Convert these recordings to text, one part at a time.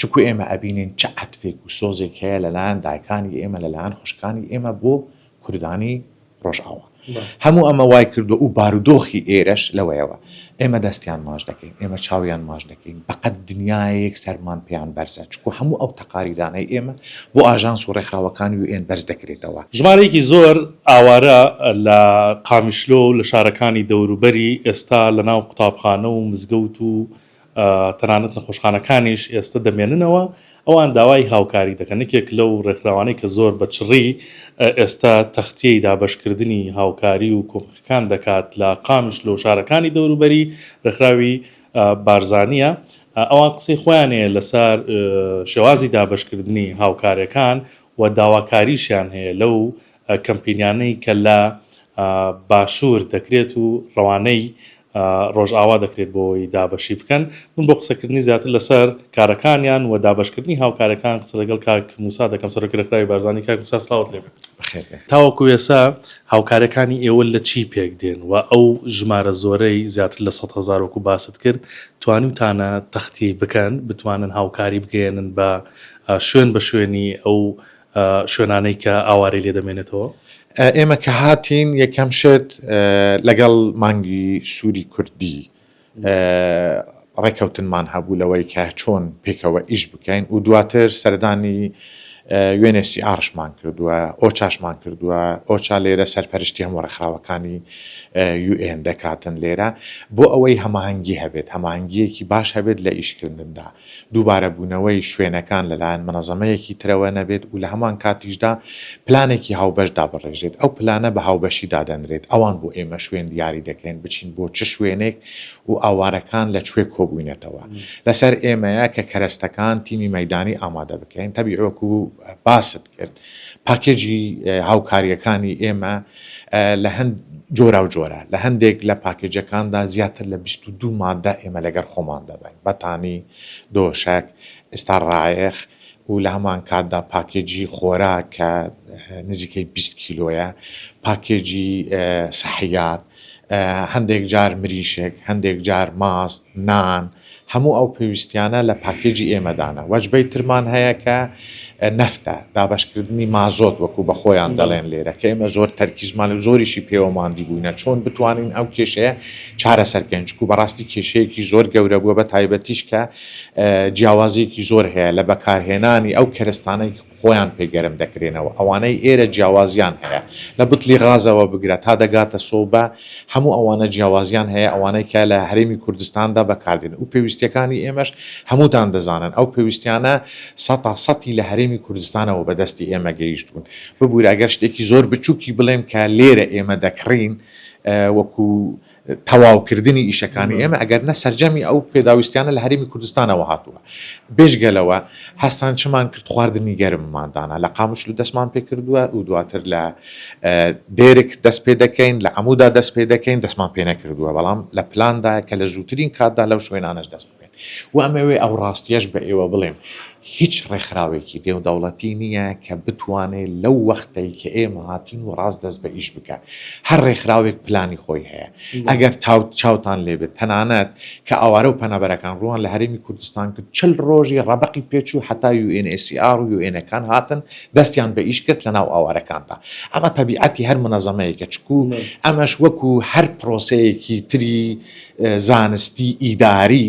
چکو ئێمە ئەبینین چ عەتفێک و سۆزێک هەیە لەلایەن دایکانی ئێمە لەلایەن خوشکانی ئێمە بۆ کوردانی ڕۆژئاوا هەموو ئەمە وای کردو و بارودۆخی ئێرەش لەوەیەوە ئێمە دەستیان ماش دەکەین ئێمە چاویان ماش دەکەین بەقەت دنیایەک سەرمان پێیان بەرزە چکو هەموو ئەو تەقاریرانەی ئێمە بۆ ئاژانس و ڕێکخراوەکانی UN بەرز دەکرێتەوە. ژمارەیەکی زۆر ئاوارە لە قامیشلۆ و لە شارەکانی دەوروبەری ئێستا لەناو قوتابخانە و مزگەوت و تەنانەت نەخۆشخانەکانیش ئێستا دەمێننەوە ئەوان داوای هاوکاری دەکەن یەکێک لەو ڕێکخراوانەی کە زۆر بە چڕی ئێستا تەختیەی دابەشکردنی هاوکاری و کۆمەکان دەکات لە قامیشلۆ و شارەکانی دەوروبەری ڕێکخراوی بارزانیە ئەوان قسەی خۆیانەیە لەسەر شێوازی دابەشکردنی هاوکاریەکان و داواکاریشیان هەیە لەو کەمپینیانەی کە لە باشوور دەکرێت و ڕەوانەی ڕۆژئاوا دەکرێت بۆی دابەشی بکەن من بۆ قسەکردنی زیاتر لەسەر کارەکانیان و دابەشکردنی هاوکارەکان قسە لەگەڵ کاک موسا دەکەم سەرۆکی ڕێکخراوی بارزانی کاک موسا سڵاوت لێ بێت. تاوەکو ئێستا هاوکارەکانی ئێوە لە چی پێک دێن و ئەو ژمارە زۆرەی زیاتر لە 100,000 وەکو باست کرد توانیتانە تەختی بکەن بتوانن هاوکاری بگەێنن بە شوێن بە شوێنی ئەو شوێنانەی کە ئاوارەی لێ دەمێنێتەوە. ئێمە کە هاتین یەکەم شت لەگەڵ مانگی سووری کوردی ڕێکەوتنمان هەبوو لەوەی کە چۆن پێکەوە ئیش بکەین و دواتر سەردانی UNHCRشمان کردووە ئۆچاشمان کردووە ئۆچا لێرە سەرپەرشتی هەموو ڕێکخراوەکانی UN دەکاتن لێرە بۆ ئەوەی هەماهەنگی هەبێت هەماهەنگیەکی باش هەبێت لە ئیشکردندا دووبارە بوونەوەی شوێنەکان لەلایەن منەظەمەیەکی ترەوە نەبێت و لە هەمان کاتیشدا پلانێکی هاوبەشدا بڕێژێت ئەو پلانە بە هاوبەشی دادەنرێت ئەوان بۆ ئێمە شوێن دیاری دەکەین بچین بۆ چ شوێنێک و ئاوارەکان لەکوێ کۆبووینەتەوە لەسەر ئێمەیە کە کەرەستەکان تیمی مەیدانی ئامادە بکەین تەبیعۆکو باست کرد پاکێجی هاوکاریەکانی ئێمە لە هەند جۆرا و جۆرە لە هەندێک لە پاکێجەکاندا زیاتر لە 22 مادە ئێمە لەگەر خۆمان دەبین بەتانی دۆشک ئێستا ڕایەخ و لە هەمان کاتدا پاکێجی خۆراک کە نزیکەی 20 کیلۆیە پاکێجی سەحیات هەندێک جار مریشک هەندێک جار ماست نان هەموو ئەو پێویستیانە لە پاکێجی ئێمەدانە وەجبەی ترمان هەیە کە نەفتە دابشکردنی مازۆت وەکو بە خۆیان دەڵێن لێرە کە ئێمە زۆر تەرکیزمان و زۆریشی پێوەماندی بووینە چۆن بتوانین ئەو کێشەیە چارەسەرکەین چکو بەڕاستی کێشەیەکی زۆر گەورە بووە بە تایبەتیش کە جیاوازێکی زۆر هەیە لە بەکارهێنانی ئەو کەرستانەی خۆیان پێگەرم دەکرێنەوە ئەوانەی ئێرە جیاوازیان هەیە لە بتلی غازەوە بگرە تا دەگاتە سۆبە هەموو ئەوانە جیاوازیان هەیە ئەوانەی کە لە هەرێمی کوردستاندا بەکاردێن و پێویستیەکانی ئێمەش هەمووتان دەزانن ئەو پێویستیانە 100% لە هەرێمی کوردستانەوە بەدەستی ئێمە گەیشتون ببوورە ئەگەر شتێکی زۆر بچووکی بڵێم کە لێرە ئێمە دەکڕین وەکو تەواوکردنی ئیشەکانی ئێمە ئەگەر نە سەرجەمی ئەو پێداویستیانە لە هەرێمی کوردستانەوە هاتووە بێژگەلەوە هەستان چمان کرد خواردنی گەرمماندانە لە قاموشلو دەستمان پێ کردووە و دواتر لە دێرک دەست پێ دەکەین لە عەمودا دەست پێ دەکەین دەستمان پێ نەکردووە بەڵام لە پلاندا کە لە زووترین کاتدا لەو شوێنانەش دەست بکەین و ئەمەوێ ئەو ڕاستیەش بە ئێوە بڵێم هیچ ڕێکخراوێکی دێودەوڵەتی نییە کە بتوانێت لەو وەختەی کە ئێمە هاتین و ڕاست دەست بە ئیش بکە هەر ڕێکخراوێک پلانی خۆی هەیە ئەگەر چاوتان لێبێت تەنانەت کە ئاوارە و پەنەبەرەکان ڕوان لە هەرێمی کوردستان کرد 40 ڕۆژی ڕەبقی پێچوو حتا UNHCR و UN هاتن دەستیان بە ئیش کرد لەناو ئاوارەکاندا ئەمە تەبیعەتی هەر منەظەمەیەکە چکو ئەمەش وەکو هەر پرۆسەیەکی تری زانستی ئیداری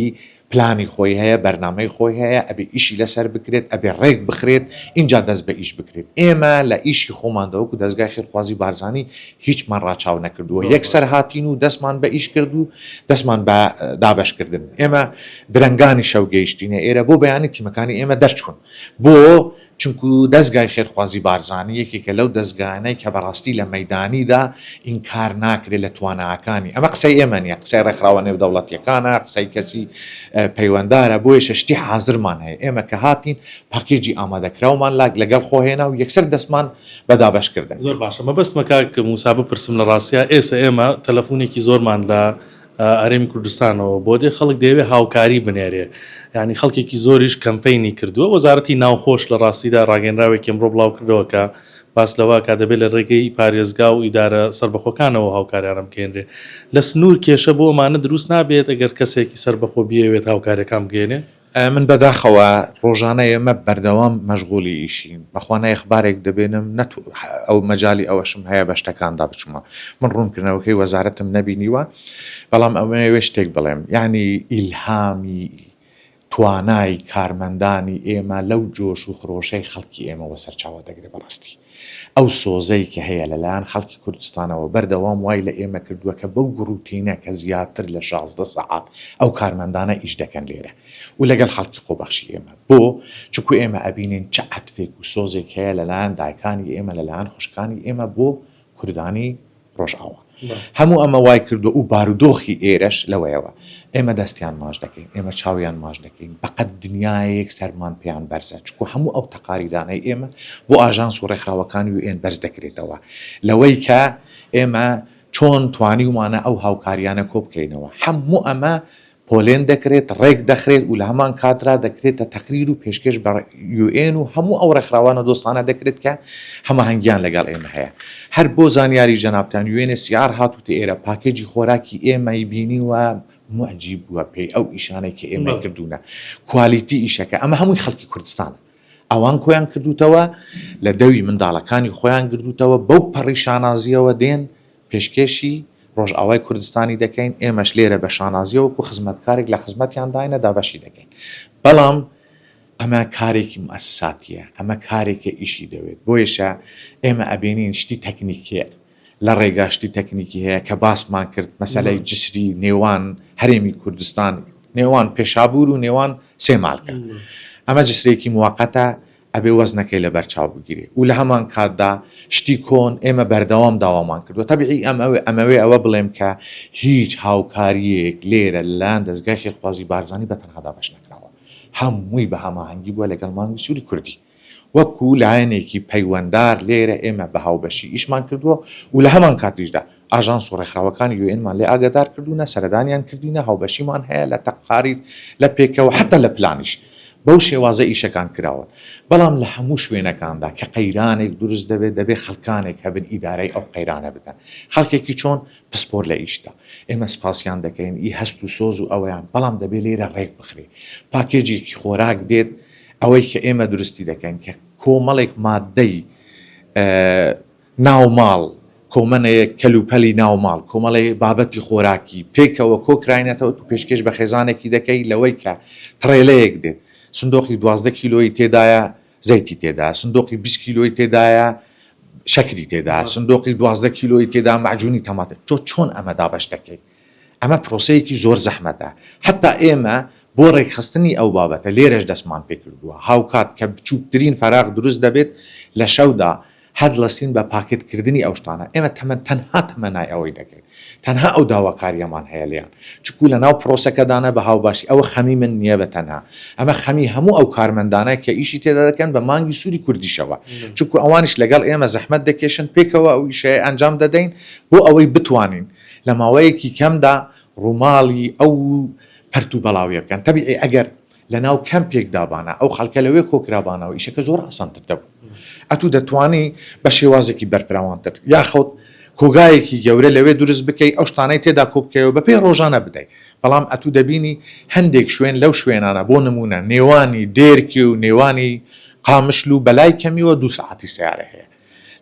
پلانی خۆی هەیە بەرنامەی خۆی هەیە ئەبێ ئیشی لەسەر بکرێت ئەبێ ڕێک بخرێت اینجا دەست بە ئیش بکرێت ئێمە لە ئیشی خۆماندەوەکو دەستگای خێرخوازی بارزانی هیچمان ڕاچاو نەکردووە یەکسەر هاتین و دەستمان بە ئیش کرد و دەستمان بە دابەشکردن ئێمە درەنگانی شەو گەیشتینە ئێرە بۆ بەیانی تیمەکانی ئێمە دەرچوون بۆ چونکو دەستگای خێرخوازی بارزانی یەکێکە لەو دەستگانەی کە بەڕاستی لە مەیدانیدا ئینکار ناکرێت لە تواناکانی ئەمە قسەی ئێمە نیە قسەی ڕێکخراوە نێودەوڵەتیەکانە قسەی کەسی پەیوەنددارە بۆیە شتی حازرمان هەیە ئێمە کە هاتین پاکێجی ئامادەکراومان لەگەڵ خۆهێنا و یەکسەر دەستمان بە دابەشکردن زۆر باشە مەبەستمە کاک موسا بپرسم لە ڕاستیە ئێستا ئێمە تەلەفۆنێکی زۆرمان لە هەرێمی کوردستانەوە بۆ دێ خەڵک دەیەوێت هاوکاری بنێرێ یعنی خەڵکێکی زۆریش کەمپینی کردووە وەزارەتی ناوخۆش لە ڕاستیدا ڕاگەنراوێکی ئەمڕۆ بڵاو کردەوە کە باس لەوە کا دەبێت لە ڕێگەی پارێزگا و ئیدارە سربەخۆکانەوە هاوکاریانە بکەێنرێ لە سنوور کێشە بۆ ئەمانە دروست نابێت ئەگەر کەسێکی سربەخۆ بیەوێت هاوکاریەکان بگەێنێ من بەداخەوە ڕۆژانە ئێمە بەردەوام مەشغولی ئیشین بەخوانە ئەخبارێک دەبێنم ئەو مەجای ئەوەشم هەیە بە شتەکاندا بچمە من ڕوونکردنەوەکەی وەزارەتم نەبینیوە بەڵام ئەوێ شتێک بڵێم یعنی ئیلهامی توانای کارمەندانی ئێمە لەو جۆش و خرۆشەی خەڵکی ئێمەوە سەرچاوە دەگرێت بەڕاستی ئەو سۆزەی کە هەیە لەلایەن خەڵکی کوردستانەوە بەردەوام وای لە ئێمە کردووە کە بەو گروتینە کە زیاتر لە 16 سەعات ئەو کارمەندانە ئیش دەکەن لێرە و لەگەڵ خەڵکی خۆبەخشی ئێمە بۆ چکو ئێمە ئەبینین چه عەتفێک و سۆزێک هەیە لەلایەن دایکانی ئێمە لەلایەن خوشکانی ئێمە بۆ کوردانی ڕۆژئاوا هەموو ئەمە وای کردو و بارودۆخی ئێرەش لەوەیەوە ئێمە دەستیان ماش دەکەین ئێمە چاویان ماش دەکەین بەقەت دنیایەک سەرمان پێیان بەرزە چکو هەموو ئەو تەقاریدانەی ئێمە بۆ ئاژانس و ڕێکخراوەکانی UN بەرز دەکرێتەوە لەوەی کە ئێمە چۆن توانیومانە ئەو هاوکاریانە کۆ بکەینەوە هەموو ئەمە پۆلێن دەکرێت ڕێک دەخرێت و لە هەمان کاترا دەکرێتە تەقریر و پێشکەش بە UN و هەموو ئەو ڕێکخراوانە دۆستانە دەکرێت کە هەماهەنگیان لەگەڵ ئێمە هەیە هەر بۆ زانیاری جەنابتان UNHCR هاتوتە ئێرە پاکێجی خۆراکی ئێمەی بینی و معجیب بووە پێی ئەو ئیشانەی کە ئێمە کردوونە کوالیتی ئیشەکە ئەمە هەمووی خەڵکی کوردستان ئەوان کۆیان کردوتەوە لە دەوی منداڵەکانی خۆیان کردوتەوە بەو پەڕی شانازیەوە دێن پێشکەشی ڕۆژئاوای کوردستانی دەکەین ئێمەش لێرە بە شانازیەوە و خزمەتکارێک لە خزمەتیان داینە دابەشی دەکەین بەڵام ئەمە کارێکی موسساتیە ئەمە کارێکە ئیشی دەوێت بۆیشە ئێمە ئەبێنین شتی تەکنیکیە لە ڕێگاشتی تەکنیکی هەیە کە باسمان کرد مەسەلەی جسری نێوان هەرێمی کوردستان نێوان پێشابور و نێوان سێ ماڵکە ئەمە جسرێکی موقەتە ئەبێ وەزنەکەی لە بەرچاو بگیرێ و لە هەمان کاتدا شتی کۆن ئێمە بەردەوام داوامان کردووە تەبیعی ئەمەوێ ئەوە بڵێم کە هیچ هاوکاریەک لێرە لەلاەن دەستگای خێرخوازی بارزانی بەتەنها دابەش نەکراوە هەمووی بە هەماهەنگی بووە لەگەڵ مانگی سووری کوردی وەکو لایەنێکی پەیوەنددار لێرە ئێمە بە هاوبەشی ئیشمان کردووە و لە هەمان کاتیشدا ئاژانس و ڕێکخراوەکانی UN لێ ئاگادار کردوونە سەردانیان کردوینە هاوبەشیمان هەیە لە تەقاریر لە پێکەوە حتا لە پلانیش بەو شێوازە ئیشەکان کراوە بەڵام لە هەموو شوێنەکاندا کە قەیرانێک دروست دەبێت خەڵکانێک هەبن ئیدارەی ئەو قەیرانە بدەن خەڵکێکی چۆن پسپۆر لە ئیشدا ئێمە سپاسیان دەکەین ئی هەست و سۆز و ئەویان بەڵام دەبێت لێرە ڕێک بخرێ پاکێجێکی خۆراک دێت ئەوەی کە ئێمە درستی دەکەین کە کۆمەڵێک مادەی ناوماڵ کۆمەنەیە کەلوپەلی ناوماڵ کۆمەڵی بابەتی خۆراکی پێکەوە کۆکراینەتەوە تو پێشکەش بە خێزانێکی دەکەی لەوەی کە تڕێلەیەک دێت سندۆقی 12 کیلۆی تێدایە زەیتی تێدا سندۆقی 20 کیلۆی تێدایە شەکری تێدا سندۆقی 12 کیلۆی تێدا معجونی تەماتە تۆ چۆن ئەمە دابەش دەکەی ئەمە پرۆسەیەکی زۆر زەحمەتە حتا ئێمە بۆ ڕێکخستنی ئەو بابەتە لێرەش دەستمان پێ کردووە هاوکات کە بچووکترین فەراغ دروست دەبێت لە شەودا هەد لەستین بە پاکتکردنی ئەو شتانە ئێمە تەنها تەمەنای ئەوەی دەکەین تەنها ئەو داواکاریەمان هەیە لیان چکو لە ناو پرۆسەکەدانە بە هاوباشی ئەوە خەمی من نییە بە تەنها ئەمە خەمی هەموو ئەو کارمەندانە کە ئیشی تێدا دەکەن بە مانگی سووری کوردیشەوە چکو ئەوانش لەگەڵ ئێمە زەحمەت دەکێشن پێکەوە ئەو ئیشەیە ئەنجام دەدەین بۆ ئەوەی بتوانین لە ماوەیەکی کەمدا ڕووماڵی ئەو پەرت و بەڵاویە بکەن تەبیعی ئەگەر لە ناو کەمپێک دابانە ئەو خەڵکە لەوێ کۆکرابانەوە ئیشەکە زۆر ئاسانتر دەبوو ئەتوو دەتوانی بە شێوازێکی بەرفراوانتر یاخەوت کۆگایەکی گەورە لەوێ دروست بکەی ئەو شتانەی تێدا کۆبکەوە بە پێی ڕۆژانە بدەیت بەڵام ئەتوو دەبینی هەندێک شوێن لەو شوێنانە بۆ نمونە نێوانی دێرکی و نێوانی قامشل و بەلای کەمیوە 2 ساعتی سیارە هەیە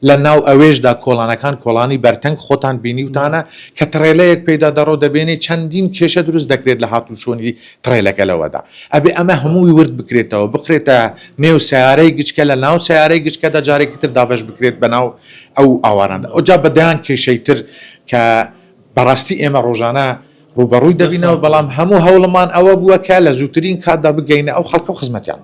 لە ناو ئەوێشدا کۆڵانەکان کۆڵانی بەرتەنگ خۆتان بینیوتانە کە تڕێلەیەک پێدا دەڕۆ دەبێنێ چەندین کێشە دروست دەکرێت لە هاتوو چۆنی تڕێلەکە لەوەدا ئەبێ ئەمە هەمووی ورد بکرێتەوە بخرێتە نێو سیارەی گچکە لە ناو سیارەی گچکەدا جارێکی تر دابش بکرێت بە ناو ئەو ئاواراندا ئەوجا بەدەیان کێشەی تر کە بەڕاستی ئێمە ڕۆژانە ڕوبەڕووی دەبینەوە بەڵام هەموو هەوڵمان ئەوە بووە کە لە زووترین کاتدا بگەینە ئەو خەڵکە و خزمەتیان